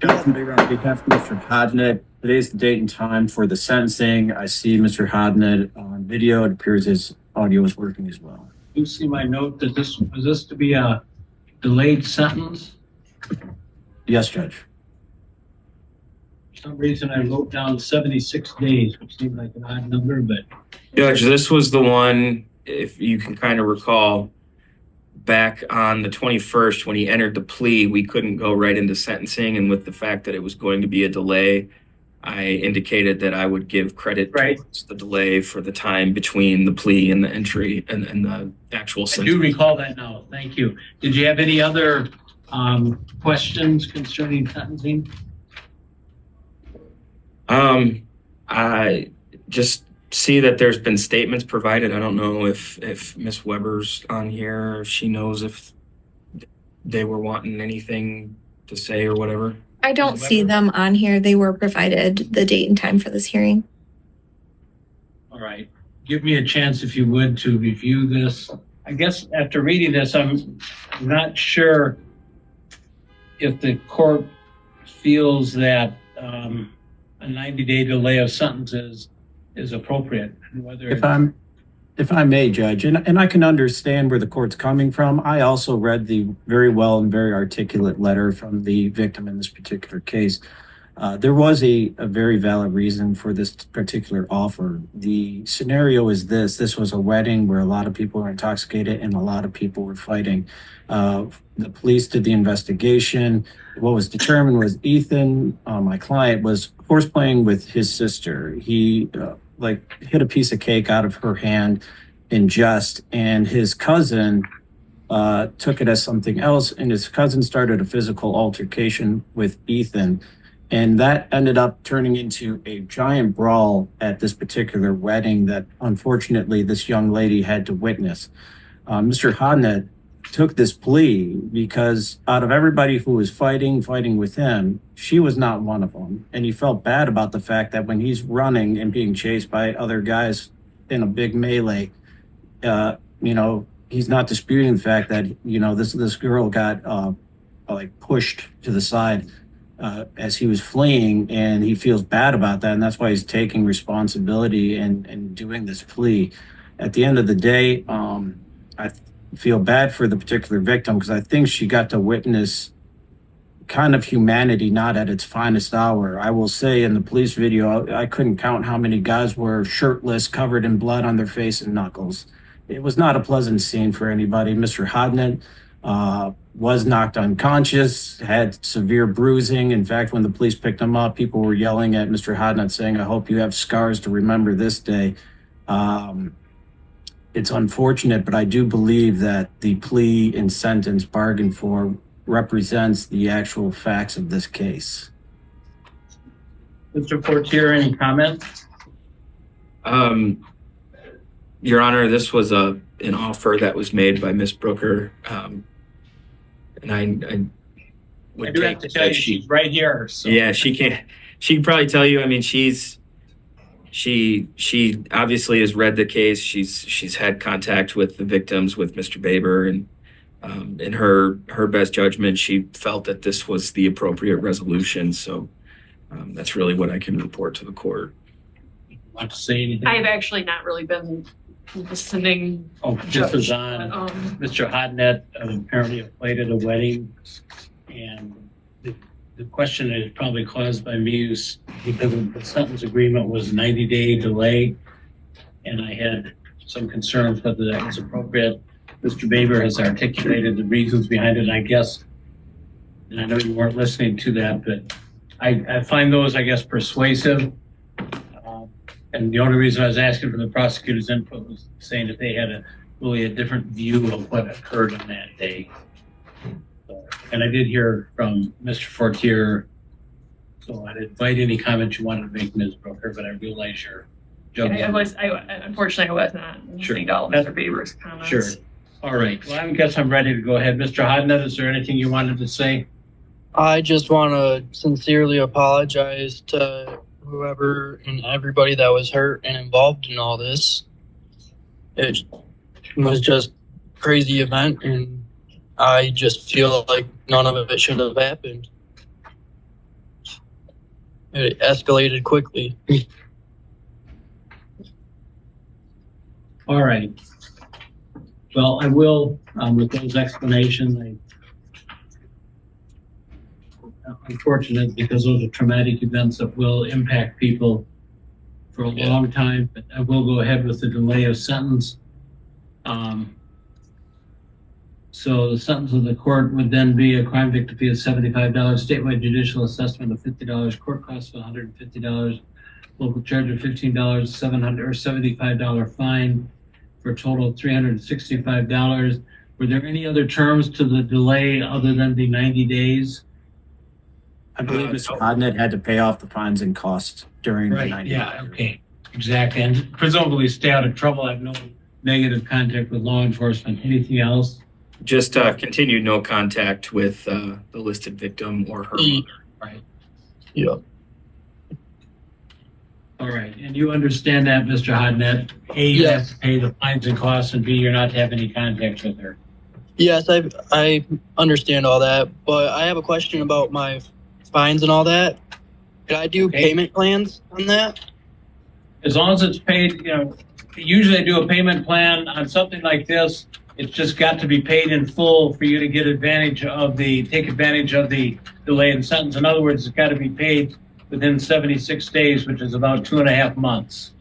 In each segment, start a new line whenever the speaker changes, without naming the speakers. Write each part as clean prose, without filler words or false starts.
Justin Baber on behalf of Mr. Hodnett. Today's the date and time for the sentencing. I see Mr. Hodnett on video. It appears his audio is working as well.
You see my note that was this to be a delayed sentence?
Yes, Judge.
For some reason I wrote down 76 days, which seemed like an odd number, but
Judge, this was the one, if you can kind of recall, back on the 21st when he entered the plea, we couldn't go right into sentencing. And with the fact that it was going to be a delay, I indicated that I would give credit towards the delay for the time between the plea and the entry and the actual sentence.
I do recall that now. Thank you. Did you have any other questions concerning sentencing?
I just see that there's been statements provided. I don't know if Miss Weber's on here, if she knows if they were wanting anything to say or whatever.
I don't see them on here. They were provided the date and time for this hearing.
All right. Give me a chance, if you would, to review this. I guess after reading this, I'm not sure if the court feels that a 90-day delay of sentences is appropriate. Whether
If I may, Judge, and I can understand where the court's coming from. I also read the very well and very articulate letter from the victim in this particular case. There was a very valid reason for this particular offer. The scenario is this was a wedding where a lot of people were intoxicated and a lot of people were fighting. The police did the investigation. What was determined was Ethan, my client, was horseplaying with his sister. He hit a piece of cake out of her hand in jest, and his cousin took it as something else, and his cousin started a physical altercation with Ethan. And that ended up turning into a giant brawl at this particular wedding that unfortunately this young lady had to witness. Mr. Hodnett took this plea because out of everybody who was fighting with him, she was not one of them. And he felt bad about the fact that when he's running and being chased by other guys in a big melee, he's not disputing the fact that, this girl got pushed to the side as he was fleeing, and he feels bad about that. And that's why he's taking responsibility and doing this plea. At the end of the day, I feel bad for the particular victim because I think she got to witness kind of humanity not at its finest hour. I will say in the police video, I couldn't count how many guys were shirtless, covered in blood on their face and knuckles. It was not a pleasant scene for anybody. Mr. Hodnett was knocked unconscious, had severe bruising. In fact, when the police picked him up, people were yelling at Mr. Hodnett saying, "I hope you have scars to remember this day." It's unfortunate, but I do believe that the plea and sentence bargained for represents the actual facts of this case.
Mr. Fortier, any comments?
Your Honor, this was an offer that was made by Miss Brooker. And I
do have to tell you, she's right here. So.
Yeah, she can probably tell you. I mean, she obviously has read the case. She's had contact with the victims, with Mr. Baber, and in her best judgment, she felt that this was the appropriate resolution. So that's really what I can report to the court.
Want to say anything?
I've actually not really been listening.
Oh, this is on Mr. Hodnett apparently played at a wedding, and the question is probably caused by me is because the sentence agreement was 90-day delay, and I had some concerns whether that was appropriate. Mr. Baber has articulated the reasons behind it, I guess, and I know you weren't listening to that, but I find those, I guess, persuasive. And the only reason I was asking for the prosecutor's input was saying that they had a different view of what occurred on that day. So, and I did hear from Mr. Fortier, so I'd invite any comments you wanted to make, Ms. Brooker, but I realize you're juggling.
Unfortunately, I was not listening to all of Mr. Baber's comments.
Sure. All right. Well, I guess I'm ready to go ahead. Mr. Hodnett, is there anything you wanted to say?
I just want to sincerely apologize to whoever and everybody that was hurt and involved in all this. It was just a crazy event, and I just feel like none of it should have happened. It escalated quickly.
All right. Well, I will, with those explanations, unfortunate because those are traumatic events that will impact people for a long time, but I will go ahead with the delay of sentence. So the sentence of the court would then be a crime victim fee of $75, statewide judicial assessment of $50, court costs of $150, local charge of $15, $700 or $75 fine for a total of $365. Were there any other terms to the delay other than the 90 days?
I believe Mr. Hodnett had to pay off the fines and costs during the 90
Yeah,
days.
okay, exactly. And presumably stay out of trouble. I have no negative contact with law enforcement. Anything else?
Just continued no contact with the listed victim or her mother.
Right.
Yeah.
All right. And you understand that, Mr. Hodnett? A, you have to pay the fines and costs, and B, you're not to have any contact with her.
Yes, I understand all that, but I have a question about my fines and all that. Could I do payment plans on that?
As long as it's paid, usually I do a payment plan on something like this. It's just got to be paid in full for you to take advantage of the delay in sentence. In other words, it's got to be paid within 76 days, which is about 2.5 months.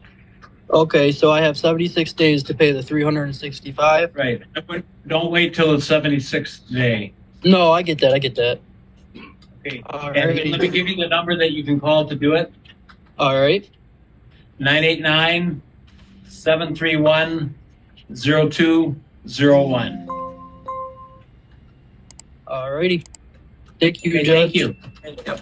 Okay, so I have 76 days to pay the 365.
Right. Don't wait till the 76th day.
No, I get that.
Okay.
All
And
right.
let me give you the number that you can call to do it.
All right.
989-731-0201.
All righty. Thank you,
Okay,
Judge.
thank you.